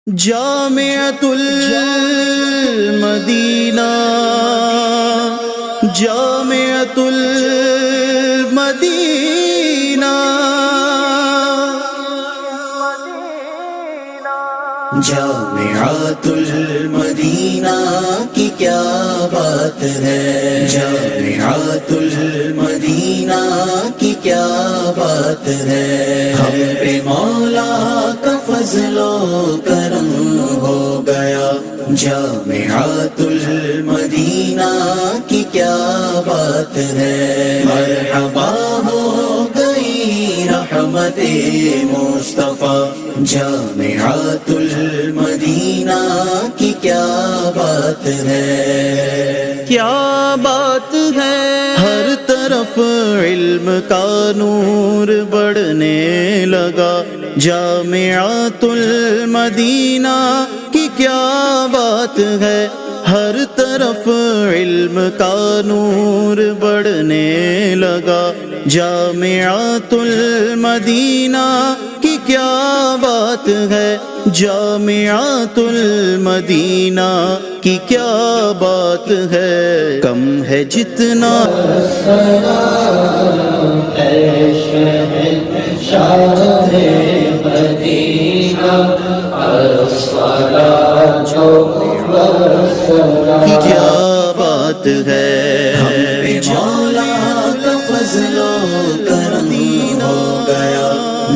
جامعۃ المدینہ جامعۃ المدینہ جامعۃ المدینہ کی کیا بات ہے، جامعۃ المدینہ کی کیا بات ہے، ہم پہ مولا کا فضل و کرم ہو گیا، جامعۃ المدینہ کی کیا بات ہے، مرحبا ہو گئی رحمت مصطفیٰ، جامعۃ المدینہ کی کیا بات ہے، کیا بات ہے، ہر طرف علم کا نور بڑھنے لگا، جامعۃ المدینہ کی کیا بات ہے، ہر طرف علم کا نور بڑھنے لگا، جامعۃ المدینہ کی کیا بات ہے، جامعۃ المدینہ کی کیا بات ہے، کم ہے جتنا کی کیا بات ہے،